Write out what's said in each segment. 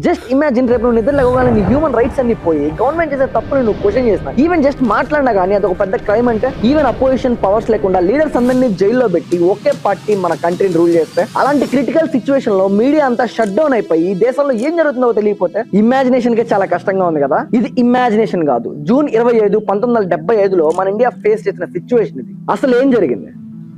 Just imagine రేపు నువ్వు నిద్ర లేవగానే నీ హ్యూమన్ రైట్స్ అన్ని పోయి గవర్నమెంట్ చేసే తప్పుని నువ్వు క్వశ్చన్ చేస్తున్నా, ఈవెన్ జస్ట్ మాట్లాడినా కానీ అది ఒక పెద్ద క్రైమ్ అంటే, ఈవెన్ అపోజిషన్ పవర్స్ లేకుండా లీడర్స్ అందరినీ జైల్లో పెట్టి ఒకే పార్టీ మన కంట్రీని రూల్ చేస్తే, అలాంటి క్రిటికల్ సిచ్యువేషన్ లో మీడియా అంతా షట్ డౌన్ అయిపోయి ఈ దేశంలో ఏం జరుగుతుందో తెలియకపోతే ఇమాజినేషన్ కి చాలా కష్టంగా ఉంది కదా. ఇది ఇమాజినేషన్ కాదు. జూన్ 25, 1975లో మన ఇండియా ఫేస్ చేసిన సిచ్యువేషన్ ఇది. అసలు ఏం జరిగింది?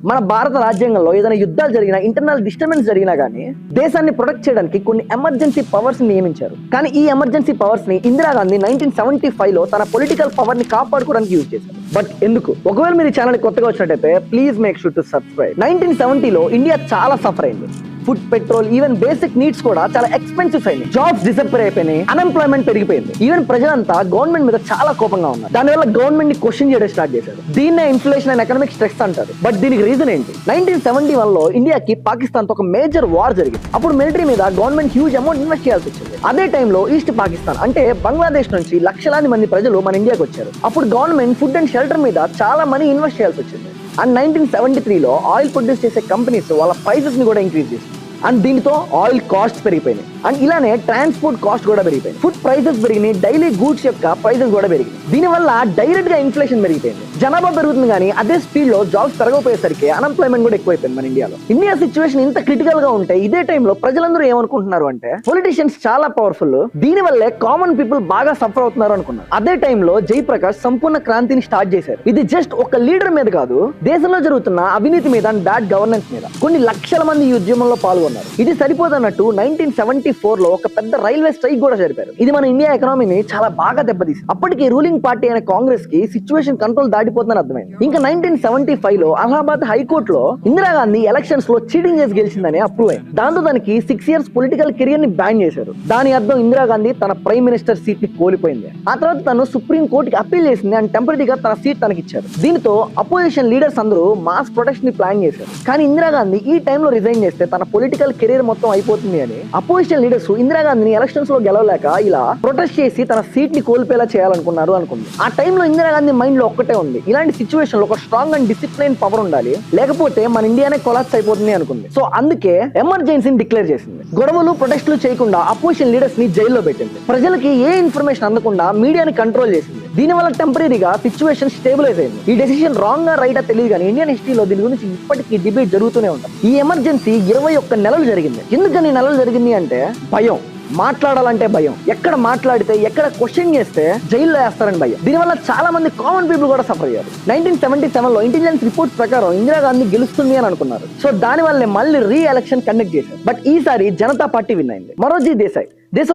మన భారత రాజ్యాంగంలో ఏదైనా యుద్ధాలు జరిగినా, ఇంటర్నల్ డిస్టర్బెన్స్ జరిగినా కానీ దేశాన్ని ప్రొటెక్ట్ చేయడానికి కొన్ని ఎమర్జెన్సీ పవర్స్ ని నియమించారు. కానీ ఈ ఎమర్జెన్సీ పవర్స్ ని ఇందిరాగాంధీ 1975లో తన పొలిటికల్ పవర్ ని కాపాడుకోవడానికి యూజ్ చేశారు. బట్ ఎందుకు? ఒకవేళ మీరు ఈ ఛానల్ కొత్తగా వచ్చినట్టయితే please make sure to subscribe. 1970లో ఇండియా చాలా సఫర్ అయింది. Food, petrol, even basic needs కూడా చాలా ఎక్స్పెన్సివ్ అయింది. జాబ్స్ డిసప్పేర్ అయిపోయినాయి, అన్ఎంప్లాయ్మెంట్ పెరిగిపోయింది. ఈవెన్ ప్రజలంతా గవర్నమెంట్ మీద చాలా కోపంగా ఉన్నారు. దానివల్ల గవర్నమెంట్ ని క్వశ్చన్ చేయడం స్టార్ట్ చేశారు. దీన్నే ఇన్ఫ్లేషన్ అండ్ ఎకనామిక్ స్ట్రెస్ అంటారు. బట్ దీనికి రీజన్ ఏంటి? 1971లో ఇండియాకి పాకిస్తాన్ తో ఒక మేజర్ వార్ జరిగింది. అప్పుడు మిలిటరీ మీద గవర్నమెంట్ హ్యూజ్ అమౌంట్ ఇన్వెస్ట్ చేయాల్సి వచ్చింది. అదే టైంలో ఈస్ట్ పాకిస్తాన్ అంటే బంగ్లాదేశ్ నుంచి లక్షలాది మంది ప్రజలు మన ఇండియాకి వచ్చారు. అప్పుడు గవర్నమెంట్ ఫుడ్ అండ్ షెల్టర్ మీద చాలా మనీ ఇన్వెస్ట్ చేయాల్సి వచ్చింది. అండ్ 1973లో ఆయిల్ ప్రొడ్యూస్ చేసే కంపెనీస్ వాళ్ళ ప్రైసెస్ ని కూడా ఇంక్రీజ్ చేసింది. అండ్ దీంతో ఆయిల్ కాస్ట్ పెరిగిపోయినాయి. అండ్ ఇలానే ట్రాన్స్పోర్ట్ కాస్ట్ కూడా పెరిగిపోయింది. ఫుడ్ ప్రైసెస్ పెరిగినాయి, డైలీ గూడ్స్ యొక్క ప్రైసెస్ కూడా పెరిగింది. దీనివల్ల డైరెక్ట్ గా ఇన్ఫ్లేషన్ పెరిగిపోయింది. జనాభా పెరుగుతుంది కానీ అదే స్పీడ్ లో జాబ్స్ పెరగపోయేసరికి అన్ఎంప్లాయ్మెంట్ కూడా ఎక్కువైపోయింది మన ఇండియాలో. ఇండియా సిచ్యువేషన్ ఇంత క్రిటికల్ గా ఉంటే ఇదే టైంలో ప్రజలందరూ ఏమనుకుంటున్నారు అంటే పొలిటీషియన్స్ చాలా పవర్ఫుల్, దీని వల్లే కామన్ పీపుల్ బాగా సఫర్ అవుతున్నారు అనుకున్నారు. అదే టైంలో జయప్రకాష్ సంపూర్ణ క్రాంతిని స్టార్ట్ చేశారు. ఇది జస్ట్ ఒక లీడర్ మీద కాదు, దేశంలో జరుగుతున్న అవినీతి మీద అండ్ బ్యాడ్ గవర్నెన్స్ మీద కొన్ని లక్షల మంది ఈ ఉద్యమంలో పాల్గొన్నారు. ఇది సరిపోదన్నట్టు 1974లో ఒక పెద్ద రైల్వే స్ట్రైక్ కూడా జరిపారు. ఇది మన ఇండియా ఎకనామీని చాలా బాగా దెబ్బతీసింది. అప్పటికి రూలింగ్ పార్టీ అయిన కాంగ్రెస్ కి సిచ్యువేషన్ కంట్రోల్ దాటిపోతుందని అర్థమైంది. ఇంకా 1975లో అలహాబాద్ హైకోర్టులో ఇందిరాగాంధీ ఎలక్షన్స్ లో చీటింగ్ చేసి గెలిచిందని అప్రూవ్ అయింది. దాంతో దానికి 6 years పొలిటికల్ కెరియర్ ని బ్యాన్ చేశారు. దాని అర్థం ఇందిరాగాంధీ తన ప్రైమ్ మినిస్టర్ సీట్ ని కోల్పోయింది. ఆ తర్వాత తను సుప్రీం కోర్టుకి అప్పీల్ చేసింది అండ్ టెంపరీగా తన సీట్ తనకి ఇచ్చారు. దీంతో అపోజిషన్ లీడర్స్ అందరూ మాస్ ప్రొటెక్షన్ ని ప్లాన్ చేశారు. కానీ ఇందిరాగాంధీ ఈ టైంలో రిజైన్ చేస్తే తన పొలిటికల్ కెరీర్ మొత్తం అయిపోతుంది అని అపోజిషన్ లీడర్స్ ఇందిరాగాంధీని ఎలక్షన్స్ లో గెలవలేక ఇలా ప్రొటెస్ట్ చేసి తన సీట్ ని కోల్పోయేలా చేయాలనుకున్నారు అనుకుంది. ఆ టైంలో ఇందిరాగాంధీ మైండ్ లో ఒక్కటే ఉంది, ఇలాంటి సిచ్యువేషన్ లో ఒక స్ట్రాంగ్ అండ్ డిసిప్లైన్ పవర్ ఉండాలి, లేకపోతే మన ఇండియానే కొలాప్స్ అయిపోతుంది అనుకుంది. సో అందుకే ఎమర్జెన్సీని డిక్లేర్ చేసింది. గొడవలు, ప్రొటెస్టులు చేయకుండా అపోజిషన్ లీడర్స్ ని జైల్లో పెట్టింది. ప్రజలకి ఏ ఇన్ఫర్మేషన్ అందకుండా మీడియాని కంట్రోల్ చేసింది. దీనివల్ల టెంపరీగా సిచ్యువేషన్ స్టేబిలైజ్ అయింది. ఈ డెసిషన్ రాంగ్ గా రైటా తెలియదు కానీ ఇండియన్ హిస్టరీలో దీని గురించి ఇప్పటికీ డిబేట్ జరుగుతూనే ఉంటుంది. ఈ ఎమర్జెన్సీ 21 నెలలు జరిగింది. ఎందుకని నెలలు జరిగింది అంటే భయం. మాట్లాడాలంటే భయం, ఎక్కడ మాట్లాడితే ఎక్కడ క్వశ్చన్ చేస్తే జైల్లో వేస్తారని భయం. దీనివల్ల చాలా మంది కామన్ పీపుల్ కూడా సఫర్ అయ్యారు. 1977లో ఇంటెలిజెన్స్ రిపోర్ట్స్ ప్రకారం ఇందిరాగాంధీ గెలుస్తుంది అని అనుకున్నారు. సో దాని వల్లే మళ్ళీ రీ ఎలక్షన్ కండక్ట్ చేశారు. బట్ ఈసారి జనతా పార్టీ విన్ అయింది. మొరార్జీ దేశాయ్